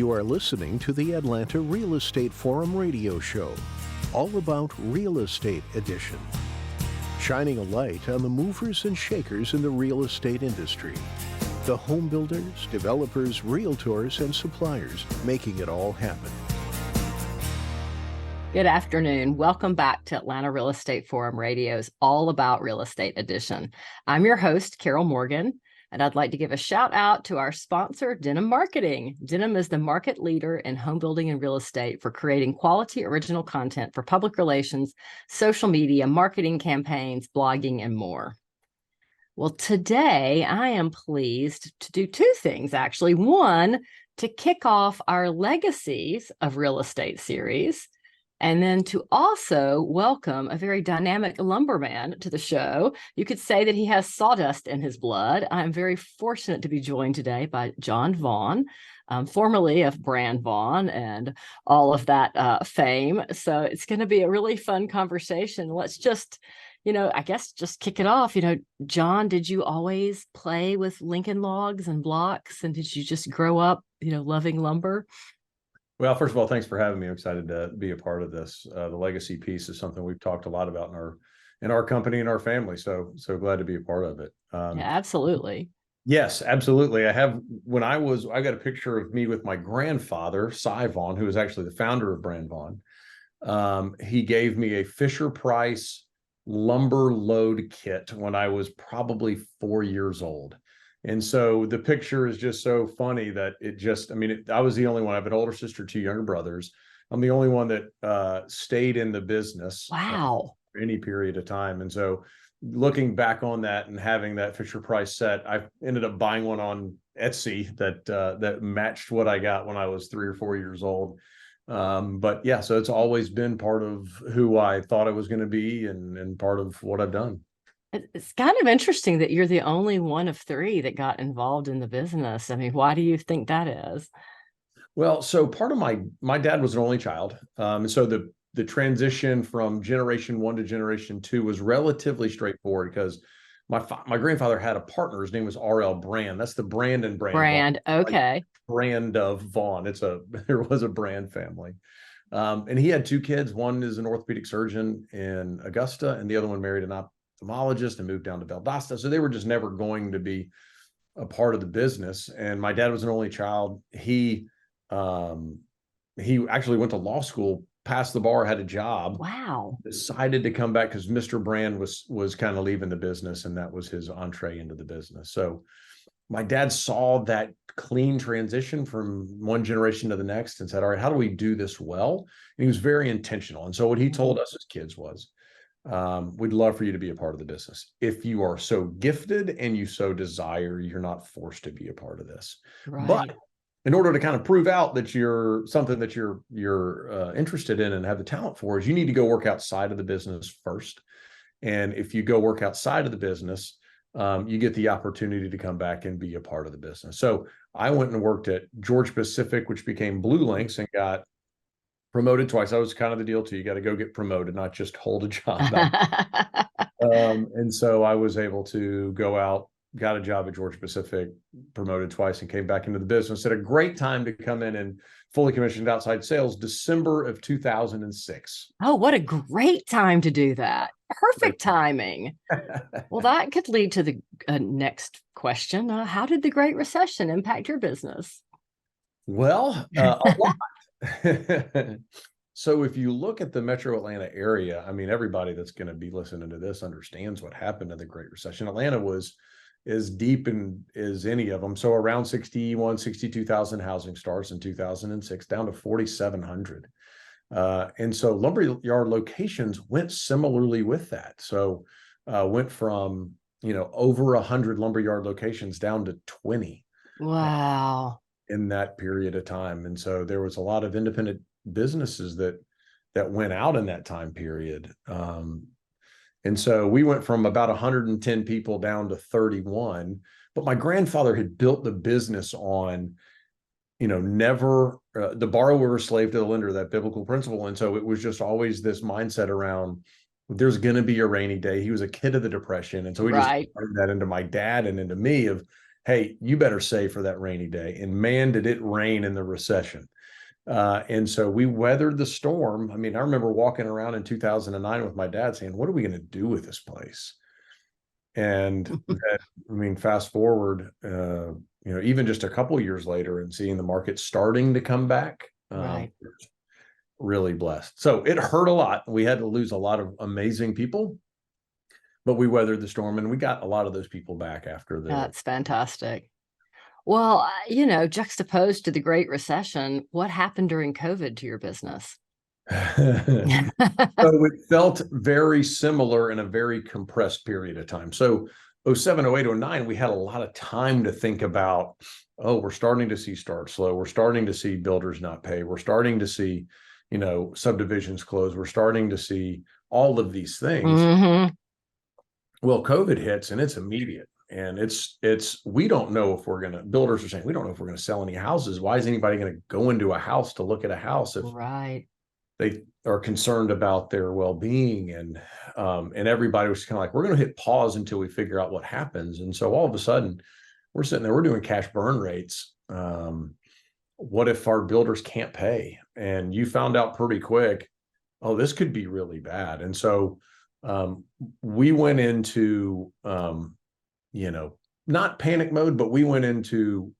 You are listening to the Atlanta Real Estate Forum radio show, all about real estate edition, shining a light on the movers and shakers in the real estate industry, the home builders, developers, realtors, and suppliers making it all happen. Good afternoon. Welcome back to Atlanta Real Estate Forum Radio's All About Real Estate edition. I'm your host, Carol Morgan, and I'd like to give a shout out to our sponsor, Denim Marketing. Denim is the market leader in home building and real estate for creating quality original content for public relations, social media, marketing campaigns, blogging, and more. Well, today I am pleased to do two things, actually. One, to kick off our Legacies of Real Estate series, and then to also welcome a very dynamic lumberman to the show. You could say that he has sawdust in his blood. I'm very fortunate to be joined today by Jon Vaughan, formerly of Brand Vaughan and all of that fame. So it's going to be a really fun conversation. Let's just, I guess just kick it off. Jon, did you always play with Lincoln logs and blocks? And did you just grow up, loving lumber? Well, first of all, thanks for having me. I'm excited to be a part of this. The legacy piece is something we've talked a lot about in our company and our family. So glad to be a part of it. Yeah, absolutely. Yes, absolutely. I got a picture of me with my grandfather, Cy Vaughan, who was actually the founder of Brand Vaughan. He gave me a Fisher-Price lumber load kit when I was probably 4 years old. And so the picture is just so funny that I was the only one. I have an older sister, two younger brothers. I'm the only one that stayed in the business. Wow. For any period of time. And so looking back on that and having that Fisher-Price set, I ended up buying one on Etsy that matched what I got when I was 3 or 4 years old. But yeah, so it's always been part of who I thought I was going to be and part of what I've done. It's kind of interesting that you're the only one of three that got involved in the business. I mean, why do you think that is? Well, so part of my dad was an only child. And so the transition from generation one to generation two was relatively straightforward because my grandfather had a partner. His name was R.L. Brand. That's the Brand and Brand. Vaughan. Okay. Like Brand of Vaughan. There was a Brand family. And he had two kids. One is an orthopedic surgeon in Augusta, and the other one married an ophthalmologist and moved down to Valdosta. So they were just never going to be a part of the business. And my dad was an only child. He actually went to law school, passed the bar, had a job. Wow. Decided to come back because Mr. Brand was kind of leaving the business, and that was his entree into the business. So my dad saw that clean transition from one generation to the next and said, all right, how do we do this well? And he was very intentional. And so what he told us as kids was, we'd love for you to be a part of the business. If you are so gifted and you so desire, you're not forced to be a part of this. Right. But in order to kind of prove out that you're something that you're interested in and have the talent for, is you need to go work outside of the business first. And if you go work outside of the business, you get the opportunity to come back and be a part of the business. So I went and worked at Georgia Pacific, which became Blue Links, and got promoted twice. That was kind of the deal too. You got to go get promoted, not just hold a job. And so I was able to go out, got a job at Georgia Pacific, promoted twice, and came back into the business at a great time to come in and fully commissioned outside sales, December of 2006. Oh, what a great time to do that. Perfect timing. Well, that could lead to the next question. How did the Great Recession impact your business? Well, a lot. So if you look at the metro Atlanta area, I mean, everybody that's going to be listening to this understands what happened in the Great Recession. Atlanta was as deep as any of them. So around 62,000 housing starts in 2006, down to 4,700. And so lumberyard locations went similarly with that. So went from, over 100 lumberyard locations down to 20. Wow. In that period of time. And so there was a lot of independent businesses that went out in that time period. And so we went from about 110 people down to 31. But my grandfather had built the business on, never the borrower slave to the lender, that biblical principle. And so it was just always this mindset around, there's going to be a rainy day. He was a kid of the Depression. And so we just turned that into my dad and into me of, hey, you better save for that rainy day. And man, did it rain in the recession. And so we weathered the storm. I mean, I remember walking around in 2009 with my dad saying, what are we going to do with this place? And that, I mean, fast forward, even just a couple of years later and seeing the market starting to come back, Right. really blessed. So it hurt a lot. We had to lose a lot of amazing people, but we weathered the storm and we got a lot of those people back after the. That's fantastic. Well, juxtaposed to the Great Recession, what happened during COVID to your business? So it felt very similar in a very compressed period of time. So 07, 08, 09, we had a lot of time to think about, we're starting to see starts slow. We're starting to see builders not pay. We're starting to see, subdivisions close. We're starting to see all of these things. Mm-hmm. Well, COVID hits and it's immediate. And we don't know if builders are saying, we don't know if we're going to sell any houses. Why is anybody going to go into a house to look at a house if Right. they are concerned about their well-being? And everybody was kind of like, we're going to hit pause until we figure out what happens. And so all of a sudden we're sitting there, we're doing cash burn rates. What if our builders can't pay? And you found out pretty quick, oh, this could be really bad. And so we went into, not panic mode, but we went into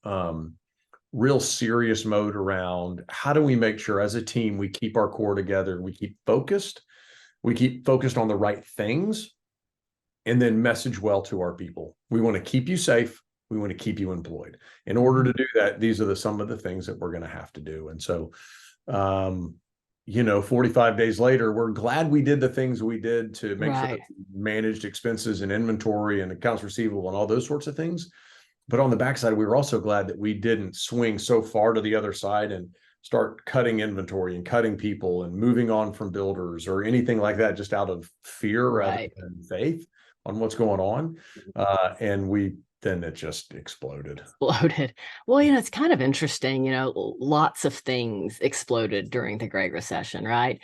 real serious mode around how do we make sure as a team we keep our core together, we keep focused on the right things, and then message well to our people. We want to keep you safe. We want to keep you employed. In order to do that, these are some of the things that we're going to have to do. And so 45 days later, we're glad we did the things we did to make sure that we managed expenses and inventory and accounts receivable and all those sorts of things. But on the backside, we were also glad that we didn't swing so far to the other side and start cutting inventory and cutting people and moving on from builders or anything like that, just out of fear rather than faith on what's going on. And then it just exploded. Well, it's kind of interesting, lots of things exploded during the Great Recession, right?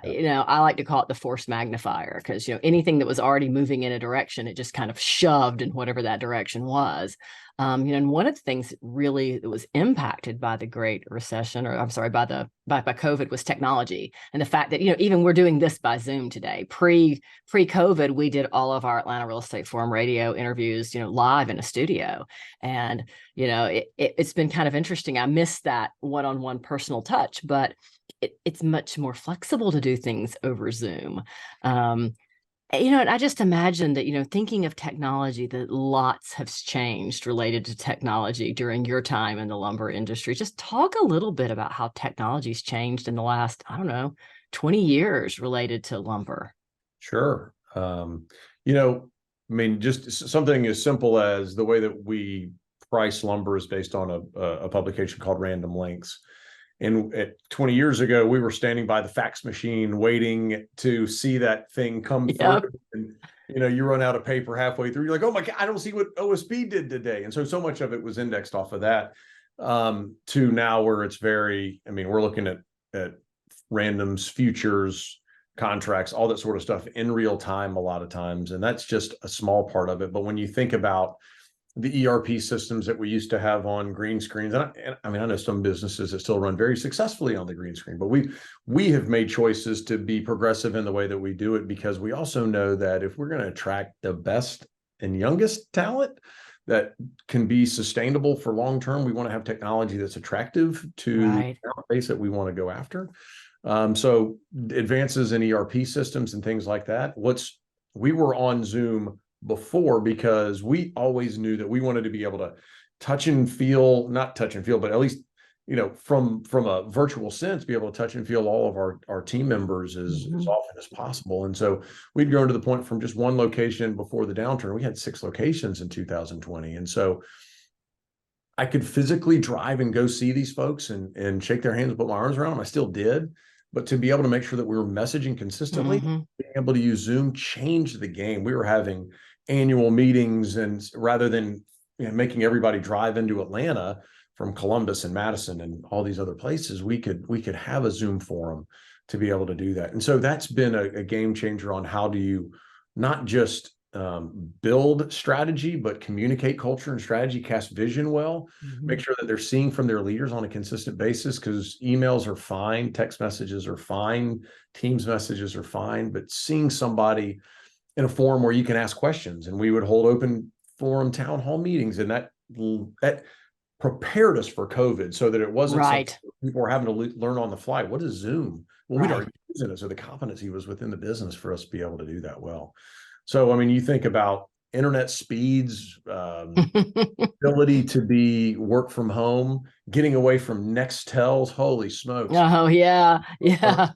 Yeah. I like to call it the force magnifier because, anything that was already moving in a direction, it just kind of shoved in whatever that direction was. And one of the things that was impacted by the Great Recession, or I'm sorry, by COVID, was technology. And the fact that, even we're doing this by Zoom today. Pre-COVID, we did all of our Atlanta Real Estate Forum radio interviews, live in a studio. And, it's been kind of interesting. I missed that one-on-one personal touch, but it's much more flexible to do things over Zoom. And I just imagine that, thinking of technology, that lots has changed related to technology during your time in the lumber industry. Just talk a little bit about how technology's changed in the last, 20 years related to lumber. Sure. Just something as simple as the way that we price lumber is based on a publication called Random Lengths. And 20 years ago, we were standing by the fax machine waiting to see that thing come through. And, you run out of paper halfway through. You're like, oh my God, I don't see what OSB did today. And so much of it was indexed off of that to now where it's we're looking at randoms, futures, contracts, all that sort of stuff in real time a lot of times. And that's just a small part of it. But when you think about the ERP systems that we used to have on green screens, and I know some businesses that still run very successfully on the green screen, but we have made choices to be progressive in the way that we do it, because we also know that if we're going to attract the best and youngest talent that can be sustainable for long term, we want to have technology that's attractive to the talent base that we want to go after. So advances in ERP systems and things like that. We were on Zoom before because we always knew that we wanted to be able to not touch and feel, but at least, from a virtual sense, be able to touch and feel all of our team members as often as possible. And so we'd grown to the point from just one location before the downturn. We had 6 locations in 2020. And so I could physically drive and go see these folks and shake their hands and put my arms around them. I still did. But to be able to make sure that we were messaging consistently, being able to use Zoom changed the game. We were having annual meetings, and rather than making everybody drive into Atlanta from Columbus and Madison and all these other places, we could have a Zoom forum to be able to do that. And so that's been a game changer on how do you not just build strategy, but communicate culture and strategy, cast vision well, make sure that they're seeing from their leaders on a consistent basis, because emails are fine, text messages are fine, Teams messages are fine, but seeing somebody in a forum where you can ask questions, and we would hold open forum town hall meetings, and that prepared us for COVID, so that it wasn't something people were having to learn on the fly. What is Zoom? Well, we'd already used it, so the competency was within the business for us to be able to do that well. So, I mean, you think about internet speeds, ability to be work from home, getting away from Nextels, holy smokes. Oh, yeah. Yeah.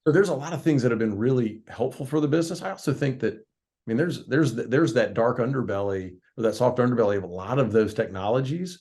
So there's a lot of things that have been really helpful for the business. I also think that, I mean, there's that dark underbelly, or that soft underbelly of a lot of those technologies,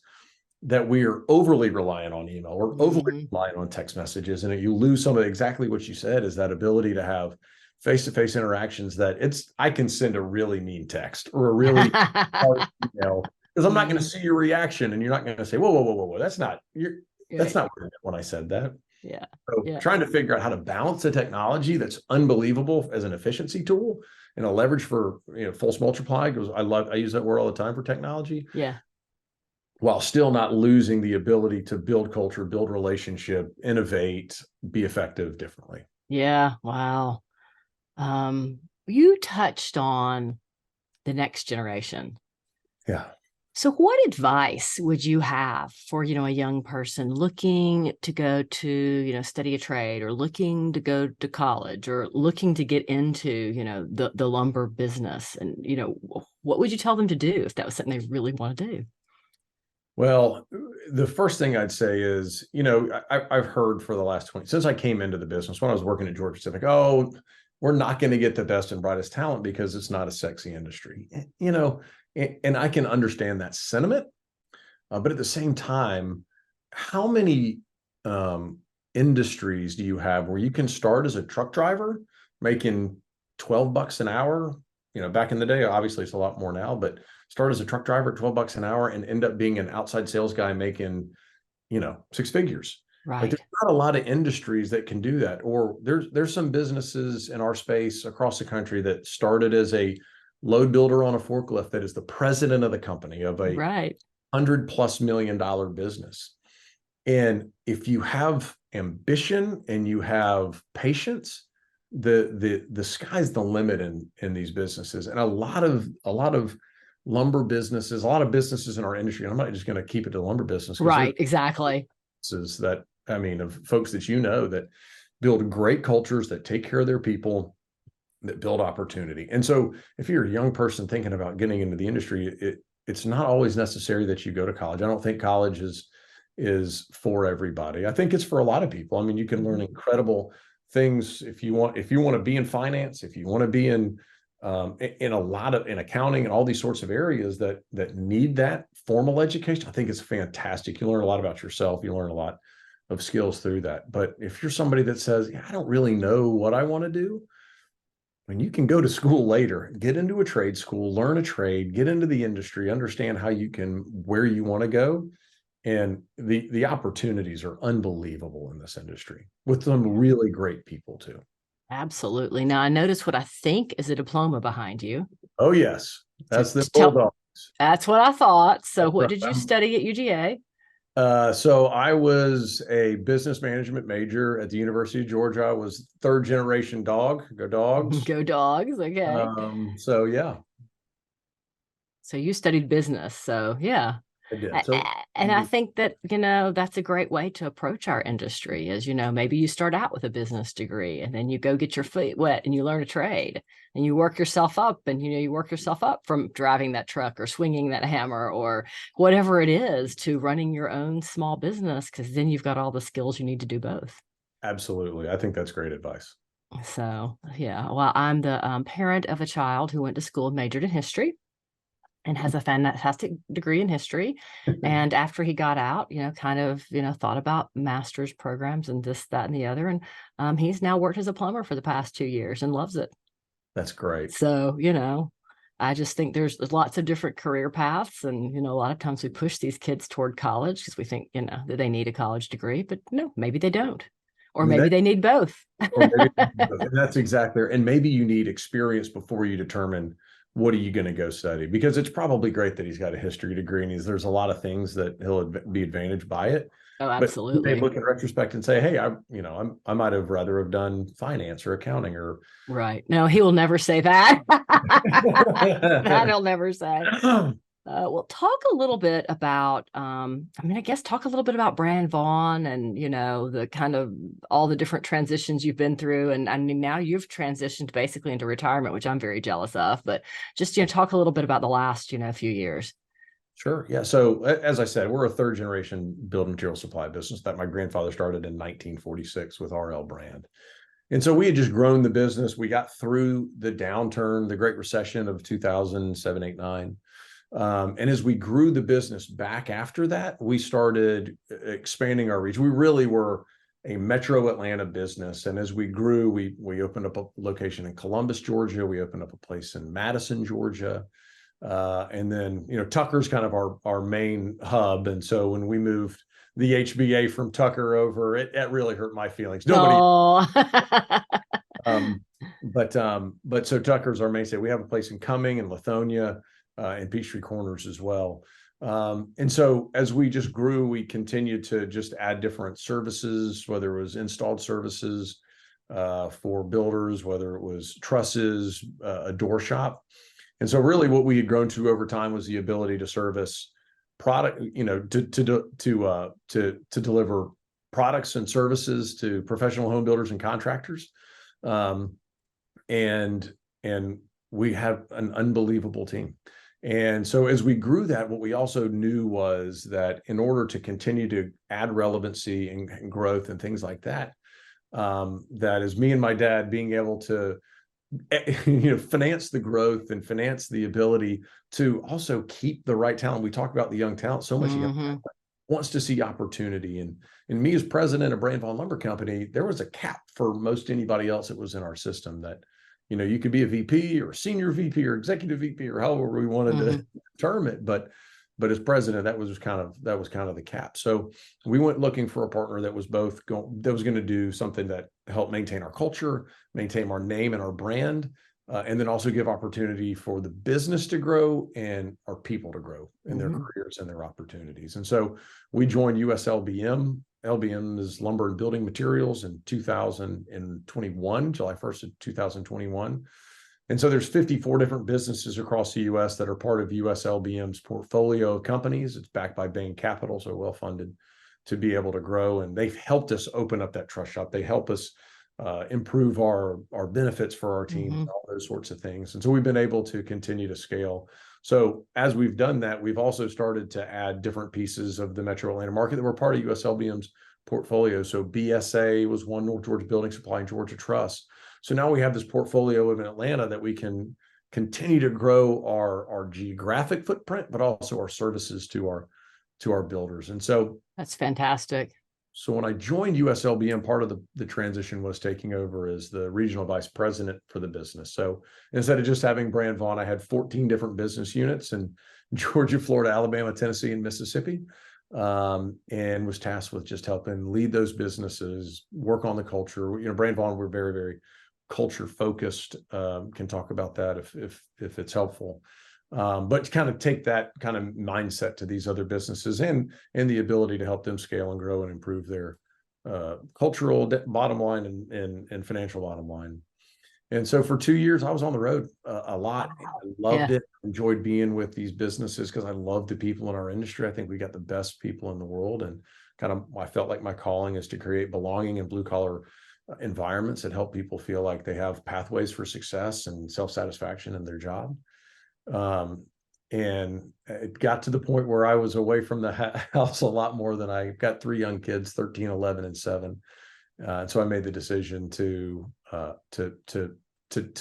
that we are overly reliant on email or overly reliant on text messages. And you lose some of exactly what you said, is that ability to have face-to-face interactions, that I can send a really mean text or a really hard email, because I'm not going to see your reaction, and you're not going to say, whoa. That's not what I meant when I said that. Yeah. So trying to figure out how to balance the technology that's unbelievable as an efficiency tool and a leverage for, false multiply, because I use that word all the time for technology. Yeah. While still not losing the ability to build culture, build relationship, innovate, be effective differently. Yeah. Wow. You touched on the next generation. Yeah. So what advice would you have for, a young person looking to go to, study a trade, or looking to go to college, or looking to get into, the lumber business? And, what would you tell them to do if that was something they really want to do? Well, the first thing I'd say is, I've heard for the last since I came into the business, when I was working at Georgia Pacific, we're not going to get the best and brightest talent because it's not a sexy industry, and I can understand that sentiment. But at the same time, how many industries do you have where you can start as a truck driver making $12 an hour? Back in the day, obviously it's a lot more now, but start as a truck driver at $12 an hour and end up being an outside sales guy making, six figures. Right. Like, there's not a lot of industries that can do that. Or there's some businesses in our space across the country that started as a load builder on a forklift that is the president of the company of a $100+ million business. And if you have ambition and you have patience, the sky's the limit in these businesses. And a lot of lumber businesses, a lot of businesses in our industry, and I'm not just going to keep it to lumber business. Right, exactly. That, of folks that that build great cultures, that take care of their people, that build opportunity. And so if you're a young person thinking about getting into the industry, it's not always necessary that you go to college. I don't think college is for everybody. I think it's for a lot of people. You can learn incredible things if you want to be in finance, if you want to be in accounting and all these sorts of areas that need that formal education. I think it's fantastic. You learn a lot about yourself. You learn a lot of skills through that. But if you're somebody that says, I don't really know what I want to do, you can go to school later, get into a trade school, learn a trade, get into the industry, understand where you want to go. And the opportunities are unbelievable in this industry with some really great people too. Absolutely. Now, I noticed what I think is a diploma behind you. Oh, yes. That's the Bulldogs. That's what I thought. So what did you study at UGA? So I was a business management major at the University of Georgia. I was third generation dog. Go Dogs. Go Dogs. Okay. So yeah. So you studied business. So yeah. I did. And I think that, that's a great way to approach our industry is, maybe you start out with a business degree and then you go get your feet wet and you learn a trade and you work yourself up and, you work yourself up from driving that truck or swinging that hammer or whatever it is to running your own small business, because then you've got all the skills you need to do both. Absolutely. I think that's great advice. So, yeah, well, I'm the parent of a child who went to school and majored in history and has a fantastic degree in history. And after he got out, thought about master's programs and this, that, and the other. And he's now worked as a plumber for the past 2 years and loves it. That's great. So, I just think there's lots of different career paths. And, a lot of times we push these kids toward college because we think, that they need a college degree, but no, maybe they don't. Or maybe they need both. And that's exactly. And maybe you need experience before you determine what are you going to go study? Because it's probably great that he's got a history degree and there's a lot of things that he'll be advantaged by it. Oh, But you may absolutely. look in retrospect and say, hey, I might have rather have done finance or accounting or. Right. No, he will never say that. That he'll never say. Well, talk a little bit about, I guess talk a little bit about Brand Vaughan and, the kind of all the different transitions you've been through. And I mean, now you've transitioned basically into retirement, which I'm very jealous of, but just, talk a little bit about the last, few years. Sure. Yeah. So as I said, we're a third generation building material supply business that my grandfather started in 1946 with RL Brand. And so we had just grown the business. We got through the downturn, the Great Recession of 2007, 8, 9. And as we grew the business back after that, we started expanding our reach. We really were a metro Atlanta business. And as we grew, we opened up a location in Columbus, Georgia. We opened up a place in Madison, Georgia. And then, Tucker's kind of our main hub. And so when we moved the HBA from Tucker over, it really hurt my feelings. Nobody. But so Tucker's our mainstay. We have a place in Cumming and Lithonia and Peachtree Corners as well. And so as we just grew, we continued to just add different services, whether it was installed services for builders, whether it was trusses, a door shop. And so really what we had grown to over time was the ability to service product, to deliver products and services to professional home builders and contractors. And we have an unbelievable team. And so as we grew that, what we also knew was that in order to continue to add relevancy and growth and things like that, that is me and my dad being able to finance the growth and finance the ability to also keep the right talent. We talk about the young talent, so much young talent wants to see opportunity. And me as president of Brand Vaughan Lumber Company, there was a cap for most anybody else that was in our system that, you could be a VP or a senior VP or executive VP or however we wanted to term it. But as president, that was kind of the cap. So we went looking for a partner that was going to do something that helped maintain our culture, maintain our name and our brand, and then also give opportunity for the business to grow and our people to grow in their careers and their opportunities. And so we joined USLBM. LBM is Lumber and Building Materials in 2021, July 1st of 2021. And so there's 54 different businesses across the U.S. that are part of USLBM's portfolio of companies. It's backed by Bain Capital, so well-funded to be able to grow. And they've helped us open up that trust shop. They help us improve our benefits for our team, and all those sorts of things. And so we've been able to continue to scale. So as we've done that, we've also started to add different pieces of the Metro Atlanta market that were part of USLBM's portfolio. So BSA was one, North Georgia Building Supply and Georgia Truss. So now we have this portfolio in Atlanta that we can continue to grow our geographic footprint, but also our services to our builders. And so that's fantastic. So when I joined USLBM, part of the transition was taking over as the regional vice president for the business. So instead of just having Brand Vaughan, I had 14 different business units in Georgia, Florida, Alabama, Tennessee, and Mississippi, and was tasked with just helping lead those businesses, work on the culture. Brand Vaughan, we're very, very culture focused. Can talk about that if it's helpful. But to kind of take that kind of mindset to these other businesses and the ability to help them scale and grow and improve their cultural bottom line and financial bottom line. And so for 2 years, I was on the road a lot. I loved it. Enjoyed being with these businesses because I love the people in our industry. I think we got the best people in the world. And I felt like my calling is to create belonging and blue collar environments that help people feel like they have pathways for success and self-satisfaction in their job. And it got to the point where I was away from the house a lot more than I got 3 young kids, 13, 11, and 7. And so I made the decision to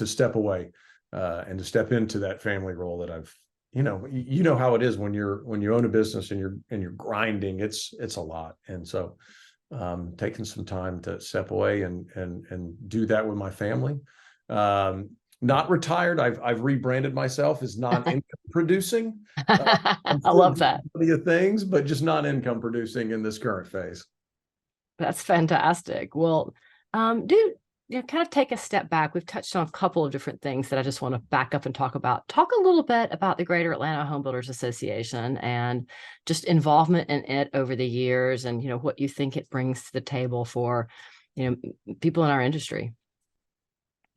step away and to step into that family role that I've, how it is when you own a business and you're grinding, it's a lot. And so taking some time to step away and do that with my family. Not retired. I've rebranded myself as non-income producing. I love that. Plenty of things, but just non-income producing in this current phase. That's fantastic. Well, dude, kind of take a step back. We've touched on a couple of different things that I just want to back up and talk about. Talk a little bit about the Greater Atlanta Home Builders Association and just involvement in it over the years, and what you think it brings to the table for people in our industry.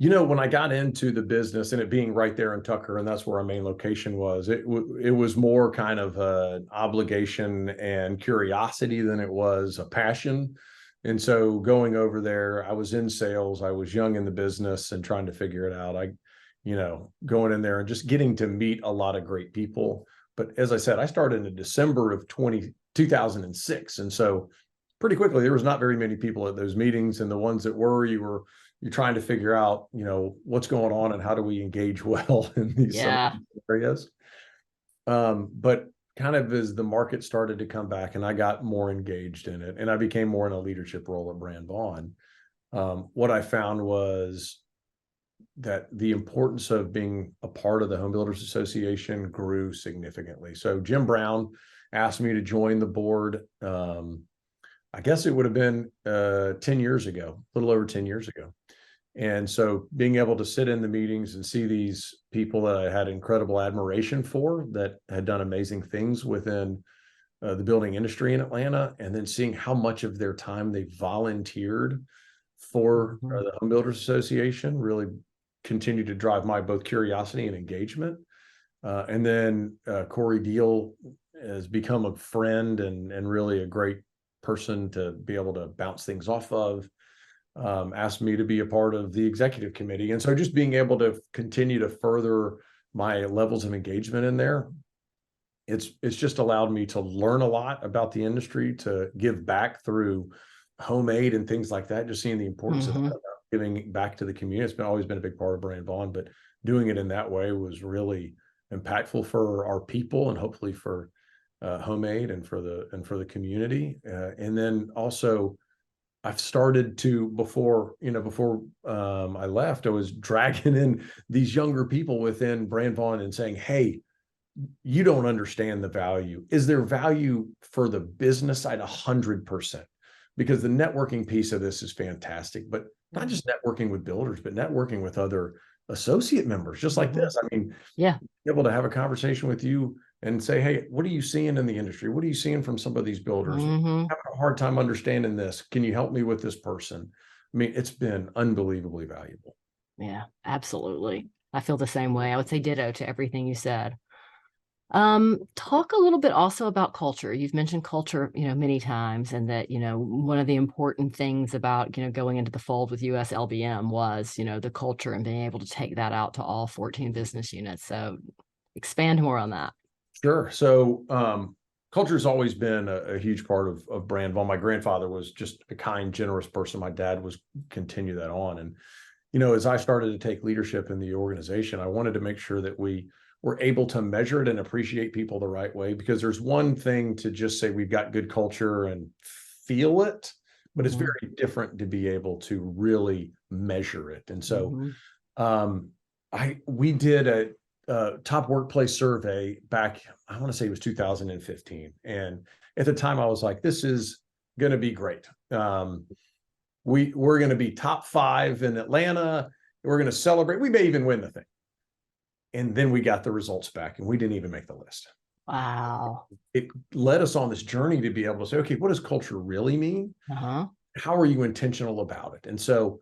When I got into the business, and it being right there in Tucker, and that's where our main location was, it was more kind of an obligation and curiosity than it was a passion. And so going over there, I was in sales, I was young in the business and trying to figure it out. Going in there and just getting to meet a lot of great people. But as I said, I started in December of 2006. And so pretty quickly, there was not very many people at those meetings, and the ones that were, you're trying to figure out, what's going on and how do we engage well in these areas. But kind of as the market started to come back and I got more engaged in it and I became more in a leadership role at Brand Vaughan, what I found was that the importance of being a part of the Home Builders Association grew significantly. So Jim Brown asked me to join the board. I guess it would have been 10 years ago, a little over 10 years ago. And so being able to sit in the meetings and see these people that I had incredible admiration for, that had done amazing things within the building industry in Atlanta, and then seeing how much of their time they volunteered for the Home Builders Association really continued to drive my both curiosity and engagement. And then Corey Deal has become a friend and really a great person to be able to bounce things off of. Asked me to be a part of the executive committee. And so just being able to continue to further my levels of engagement in there, it's just allowed me to learn a lot about the industry, to give back through homemade and things like that, just seeing the importance of that, giving back to the community. It's always been a big part of Brand Vaughan, but doing it in that way was really impactful for our people and hopefully for homemade and for the community. And then also, I've started to, before I left, I was dragging in these younger people within Brand Vaughan and saying, hey, you don't understand the value. Is there value for the business side? 100%, because the networking piece of this is fantastic, but not just networking with builders, but networking with other associate members, just like this. I mean, able to have a conversation with you and say, hey, what are you seeing in the industry? What are you seeing from some of these builders? I'm having a hard time understanding this. Can you help me with this person? I mean, it's been unbelievably valuable. Yeah, absolutely. I feel the same way. I would say ditto to everything you said. Talk a little bit also about culture. You've mentioned culture, many times, and that, one of the important things about, going into the fold with US LBM was, the culture and being able to take that out to all 14 business units. So expand more on that. Sure. So culture has always been a huge part of Brand Vaughan. My grandfather was just a kind, generous person. My dad was continue that on. And, as I started to take leadership in the organization, I wanted to make sure that we were able to measure it and appreciate people the right way, because there's one thing to just say we've got good culture and feel it, but it's very different to be able to really measure it. And so we did a top workplace survey back, I want to say it was 2015. And at the time I was like, this is going to be great. We're going to be top 5 in Atlanta. We're going to celebrate. We may even win the thing. And then we got the results back and we didn't even make the list. Wow. It led us on this journey to be able to say, okay, what does culture really mean? How are you intentional about it? And so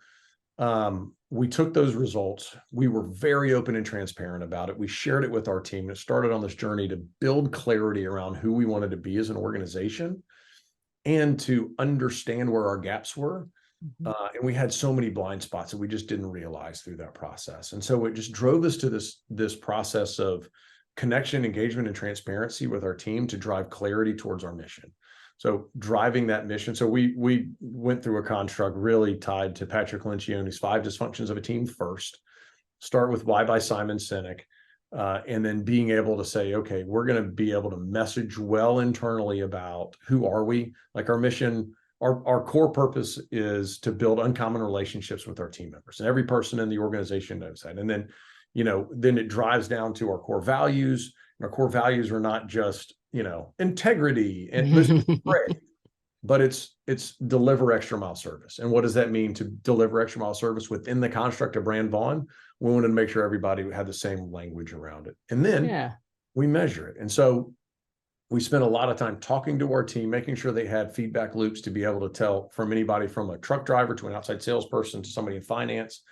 we took those results. We were very open and transparent about it. We shared it with our team. It started on this journey to build clarity around who we wanted to be as an organization and to understand where our gaps were. And we had so many blind spots that we just didn't realize through that process. And so it just drove us to this process of connection, engagement, and transparency with our team to drive clarity towards our mission. So driving that mission. So we went through a construct really tied to Patrick Lencioni's 5 dysfunctions of a team first. Start with why by Simon Sinek. And then being able to say, okay, we're going to be able to message well internally about who are we? Like our mission, our core purpose is to build uncommon relationships with our team members. And every person in the organization knows that. And then, then it drives down to our core values. And our core values are not just, integrity and great, but it's deliver extra mile service. And what does that mean to deliver extra mile service within the construct of Brand Vaughan? We wanted to make sure everybody had the same language around it. And then we measure it. And so we spent a lot of time talking to our team, making sure they had feedback loops to be able to tell from anybody from a truck driver to an outside salesperson to somebody in finance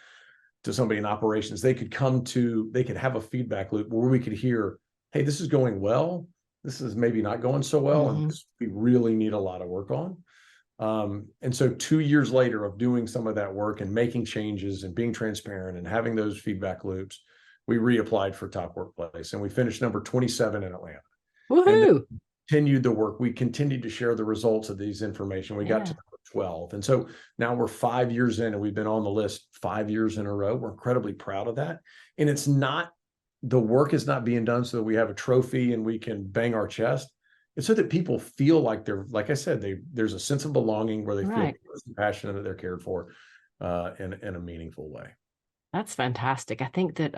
to somebody in operations. They could have a feedback loop where we could hear, hey, this is going well. This is maybe not going so well. And this we really need a lot of work on. And so 2 years later of doing some of that work and making changes and being transparent and having those feedback loops, we reapplied for Top Workplace and we finished number 27 in Atlanta. Woohoo! And continued the work. We continued to share the results of these information. We got to number 12. And so now we're 5 years in and we've been on the list 5 years in a row. We're incredibly proud of that. And it's not, the work is not being done so that we have a trophy and we can bang our chest. It's so that people feel like they're, like I said, there's a sense of belonging where they feel passionate that they're cared for in a meaningful way. That's fantastic. I think that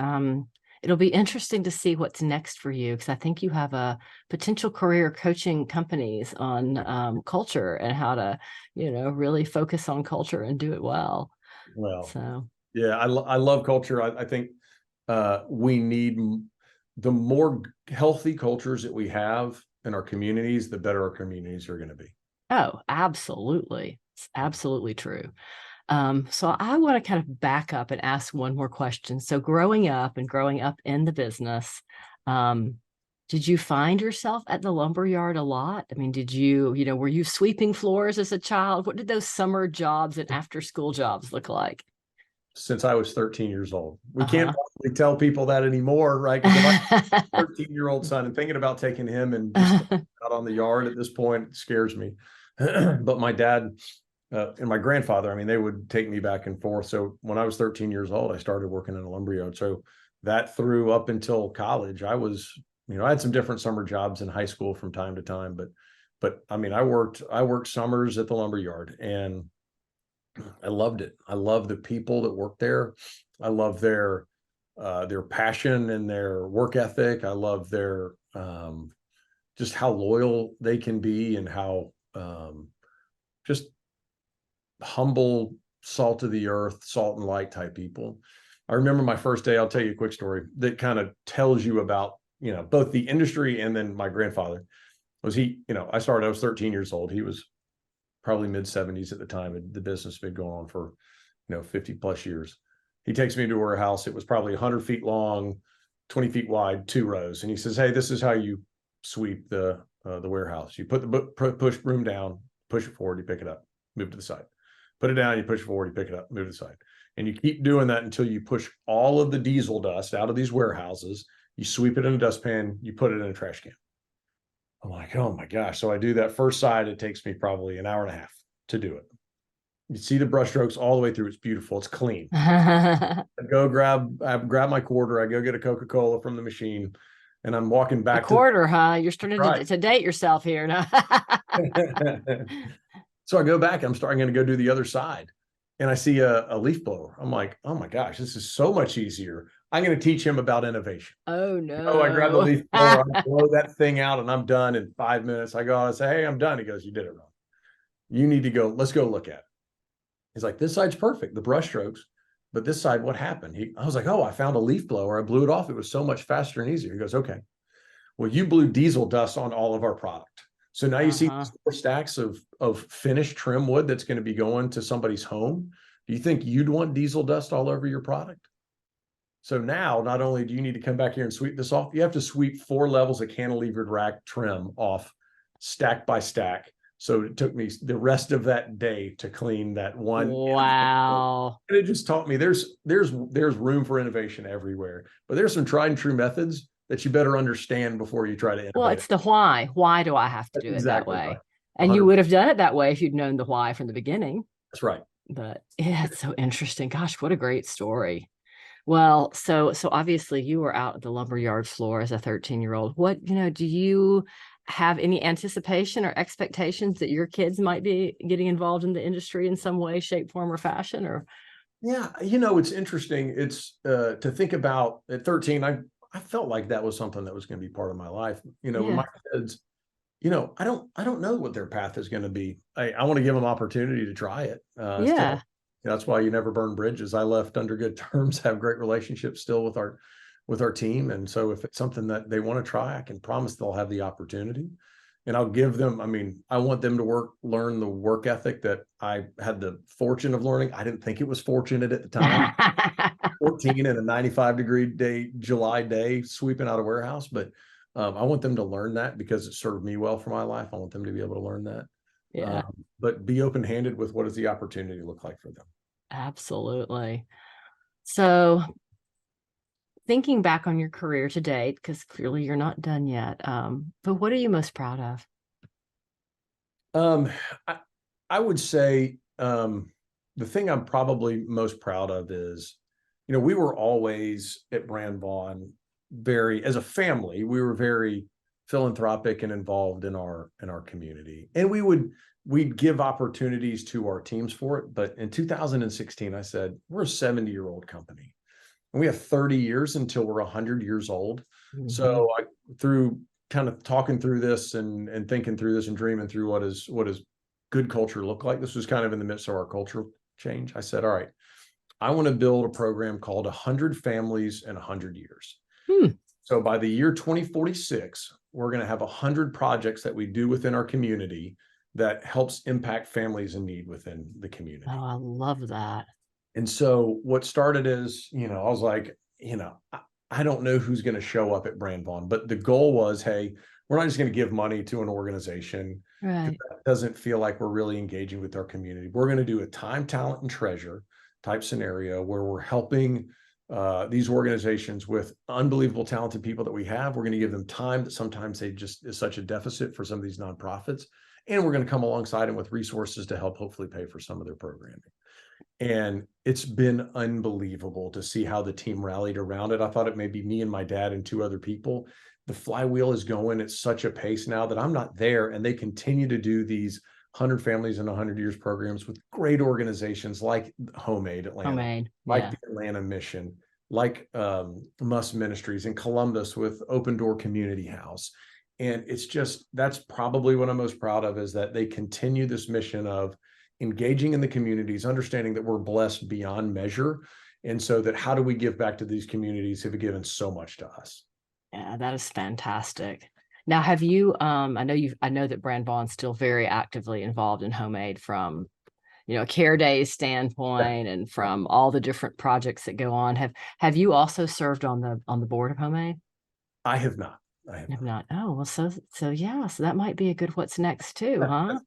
it'll be interesting to see what's next for you, because I think you have a potential career coaching companies on culture and how to, really focus on culture and do it well. Well, so yeah, I love culture. I think we need the more healthy cultures that we have in our communities, the better our communities are going to be. Oh, absolutely. It's absolutely true. So I want to kind of back up and ask one more question. So growing up in the business, did you find yourself at the lumberyard a lot? I mean, did you, were you sweeping floors as a child? What did those summer jobs and after school jobs look like? Since I was 13 years old. We can't probably tell people that anymore, right? Because I have a 13-year-old son and thinking about taking him and just out on the yard at this point scares me. But my dad and my grandfather, I mean, they would take me back and forth. So when I was 13 years old, I started working in a lumberyard. So that through up until college, I was, I had some different summer jobs in high school from time to time, but I mean, I worked summers at the lumberyard and I loved it. I love the people that work there. I love their passion and their work ethic. I love their just how loyal they can be and how just humble, salt of the earth, salt and light type people. I remember my first day. I'll tell you a quick story that kind of tells you about both the industry and then my grandfather. I was 13 years old. He was probably mid 70s at the time. The business had been going on for, 50 plus years. He takes me to a warehouse. It was probably 100 feet long, 20 feet wide, 2 rows. And he says, hey, this is how you sweep the warehouse. You put the push broom down, push it forward, you pick it up, move to the side. Put it down, you push it forward, you pick it up, move to the side. And you keep doing that until you push all of the diesel dust out of these warehouses. You sweep it in a dustpan, you put it in a trash can. I'm like, oh my gosh. So I do that first side. It takes me probably an hour and a half to do it. You see the brush strokes all the way through. It's beautiful. It's clean. I grab my quarter. I go get a Coca-Cola from the machine and I'm walking back. A quarter, huh? You're starting to date yourself here. No? So I go back. I'm going to go do the other side. And I see a leaf blower. I'm like, oh my gosh, this is so much easier. I'm going to teach him about innovation. Oh no. I grab the leaf blower, I blow that thing out and I'm done in 5 minutes. I go out and say, hey, I'm done. He goes, you did it wrong. You need to go, let's go look at it. He's like, this side's perfect, the brush strokes, but this side, what happened? I was like, oh, I found a leaf blower. I blew it off. It was so much faster and easier. He goes, okay, well, you blew diesel dust on all of our product. So now you see 4 stacks of finished trim wood that's going to be going to somebody's home. Do you think you'd want diesel dust all over your product? So now, not only do you need to come back here and sweep this off, you have to sweep 4 levels of cantilevered rack trim off stack by stack. So it took me the rest of that day to clean that one. Wow. And it just taught me there's room for innovation everywhere, but there's some tried and true methods that you better understand before you try to innovate. Well, it's the why. Why do I have to do it that way? Right. And you would have done it that way if you'd known the why from the beginning. That's right. But yeah, it's so interesting. Gosh, what a great story. Well, so obviously you were out at the lumberyard floor as a 13-year-old. What, do you have any anticipation or expectations that your kids might be getting involved in the industry in some way, shape, form, or fashion? Or yeah, it's interesting. It's to think about at 13, I felt like that was something that was going to be part of my life. When my kids, I don't know what their path is going to be. I want to give them opportunity to try it. Yeah. That's why you never burn bridges. I left under good terms, have great relationships still with our team. And so if it's something that they want to try, I can promise they'll have the opportunity. And I'll give them, I want them to learn the work ethic that I had the fortune of learning. I didn't think it was fortunate at the time. 14 and a 95-degree July day, sweeping out a warehouse. But I want them to learn that because it served me well for my life. I want them to be able to learn that. Yeah. But be open-handed with what does the opportunity look like for them. Absolutely. So thinking back on your career to date, because clearly you're not done yet, but what are you most proud of? I would say the thing I'm probably most proud of is, we were always at Brand Vaughan as a family, we were very philanthropic and involved in our community. And we'd give opportunities to our teams for it. But in 2016, I said, we're a 70-year-old company. And we have 30 years until we're 100 years old. Mm-hmm. So through kind of talking through this and thinking through this and dreaming through what does good culture look like, this was kind of in the midst of our cultural change. I said, all right, I want to build a program called 100 Families in 100 Years. So by the year 2046, we're going to have 100 projects that we do within our community that helps impact families in need within the community. Oh, I love that. And so what started is, I was like, I don't know who's going to show up at Brand Vaughan, but the goal was, hey, we're not just going to give money to an organization. Right. That doesn't feel like we're really engaging with our community. We're going to do a time, talent, and treasure type scenario where we're helping these organizations with unbelievable talented people that we have. We're going to give them time that sometimes they just is such a deficit for some of these nonprofits. And we're going to come alongside them with resources to help hopefully pay for some of their programming. And it's been unbelievable to see how the team rallied around it. I thought it may be me and my dad and 2 other people. The flywheel is going at such a pace now that I'm not there. And they continue to do these 100 Families in 100 Years programs with great organizations like Homemade Atlanta, like the Atlanta Mission, like Must Ministries in Columbus with Open Door Community House. And it's just, that's probably what I'm most proud of, is that they continue this mission of engaging in the communities, understanding that we're blessed beyond measure. And so that how do we give back to these communities who have given so much to us? Yeah, that is fantastic. Now, have you, I know that Brand Vaughan's still very actively involved in Homemade from, a Care Days standpoint and from all the different projects that go on. Have you also served on the board of Homemade? I have not. I have not. Oh, well, so that might be a good what's next too, huh?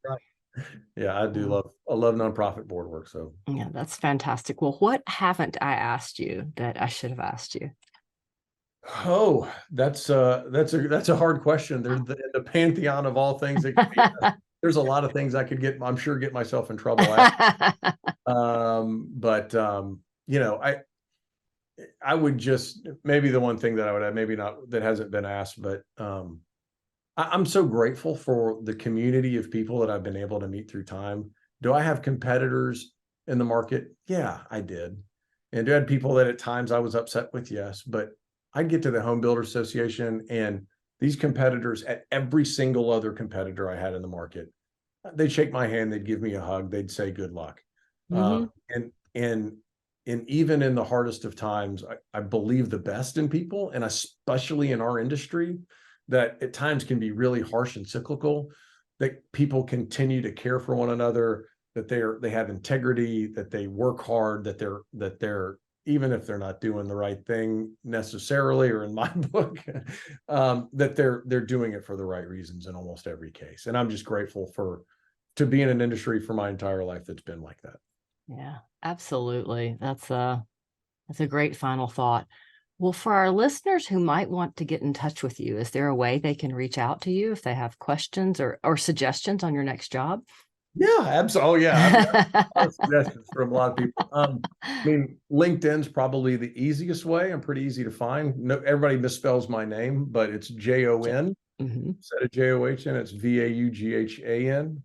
Yeah, I love nonprofit board work. So yeah, that's fantastic. Well, what haven't I asked you that I should have asked you? Oh, that's a hard question. There's the pantheon of all things that could be there's a lot of things I could get myself in trouble at. I would just, maybe the one thing that I would add, maybe not, that hasn't been asked, but I'm so grateful for the community of people that I've been able to meet through time. Do I have competitors in the market? Yeah, I did. And do I have people that at times I was upset with? Yes. But I'd get to the Home Builder Association and these competitors, at every single other competitor I had in the market, they'd shake my hand, they'd give me a hug, they'd say good luck. Mm-hmm. And even in the hardest of times, I believe the best in people, and especially in our industry, that at times can be really harsh and cyclical, that people continue to care for one another, that they have integrity, that they work hard, that they're even if they're not doing the right thing necessarily, or in my book, that they're doing it for the right reasons in almost every case. And I'm just grateful to be in an industry for my entire life that's been like that. Yeah, absolutely. That's a great final thought. Well, for our listeners who might want to get in touch with you, is there a way they can reach out to you if they have questions or suggestions on your next job? Yeah, absolutely. Oh, yeah. I've got a lot of suggestions from a lot of people. LinkedIn's probably the easiest way. I'm pretty easy to find. No, everybody misspells my name, but it's Jon instead of JOHN. It's VAUGHAN.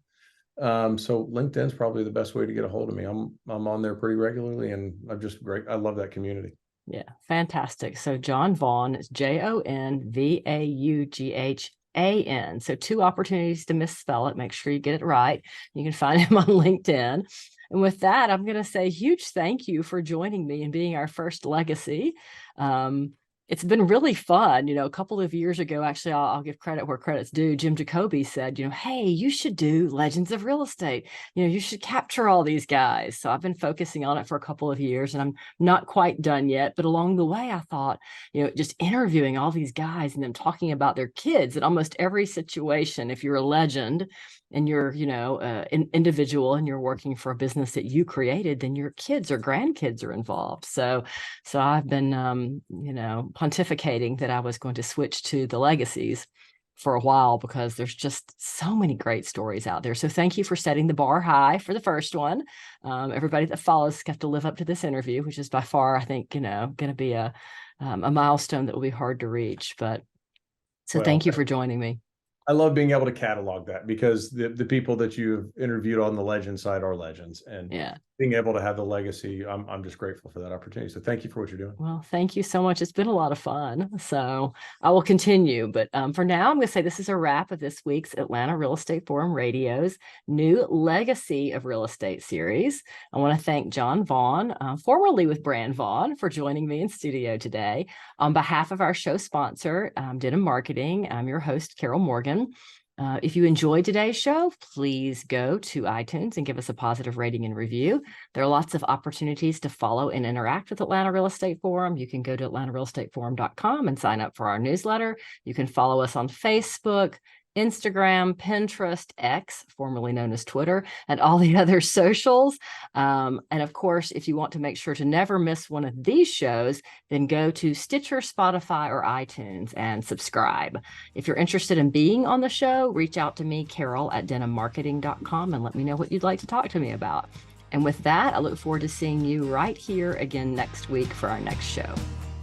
So LinkedIn's probably the best way to get a hold of me. I'm on there pretty regularly, and I'm just great. I love that community. Yeah, fantastic. So Jon Vaughan is JON VAUGHAN Vaughan. So 2 opportunities to misspell it. Make sure you get it right. You can find him on LinkedIn. And with that, I'm going to say huge thank you for joining me and being our first legacy. It's been really fun. A couple of years ago, actually, I'll give credit where credit's due. Jim Jacoby said, hey, you should do Legends of Real Estate. You should capture all these guys. So I've been focusing on it for a couple of years, and I'm not quite done yet. But along the way, I thought, just interviewing all these guys and them talking about their kids in almost every situation. If you're a legend and you're, an individual and you're working for a business that you created, then your kids or grandkids are involved. So I've been, pontificating that I was going to switch to the legacies for a while because there's just so many great stories out there. So thank you for setting the bar high for the first one. Everybody that follows have to live up to this interview, which is by far, I think, going to be a milestone that will be hard to reach. But so thank you for joining me. I love being able to catalog that because the people that you've interviewed on the legend side are legends, and being able to have the legacy, I'm just grateful for that opportunity. So thank you for what you're doing. Well, thank you so much. It's been a lot of fun. So I will continue. But for now, I'm going to say this is a wrap of this week's Atlanta Real Estate Forum Radio's new Legacy of Real Estate series. I want to thank Jon Vaughan, formerly with Brand Vaughan, for joining me in studio today. On behalf of our show sponsor, Denim Marketing, I'm your host, Carol Morgan. If you enjoyed today's show, please go to iTunes and give us a positive rating and review. There are lots of opportunities to follow and interact with Atlanta Real Estate Forum. You can go to atlantarealestateforum.com and sign up for our newsletter. You can follow us on Facebook, Instagram, Pinterest, X, formerly known as Twitter, and all the other socials. And of course, if you want to make sure to never miss one of these shows, then go to Stitcher, Spotify, or iTunes and subscribe. If you're interested in being on the show, reach out to me, Carol, at denimmarketing.com, and let me know what you'd like to talk to me about. And with that, I look forward to seeing you right here again next week for our next show.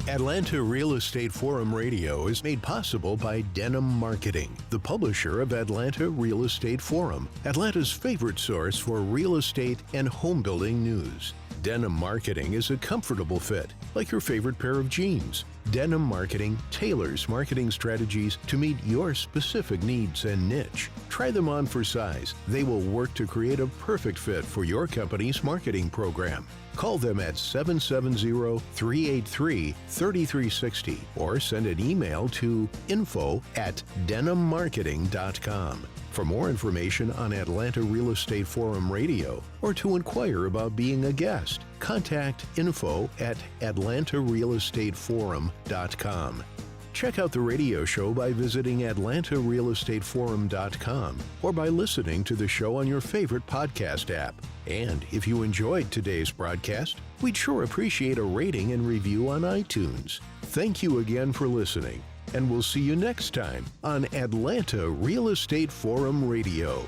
Atlanta Real Estate Forum Radio is made possible by Denim Marketing, the publisher of Atlanta Real Estate Forum, Atlanta's favorite source for real estate and home building news. Denim Marketing is a comfortable fit, like your favorite pair of jeans. Denim Marketing tailors marketing strategies to meet your specific needs and niche. Try them on for size. They will work to create a perfect fit for your company's marketing program. Call them at 770-383-3360 or send an email to info@denimmarketing.com. For more information on Atlanta Real Estate Forum Radio or to inquire about being a guest, contact info@atlantarealestateforum.com. Check out the radio show by visiting atlantarealestateforum.com or by listening to the show on your favorite podcast app. And if you enjoyed today's broadcast, we'd sure appreciate a rating and review on iTunes. Thank you again for listening, and we'll see you next time on Atlanta Real Estate Forum Radio.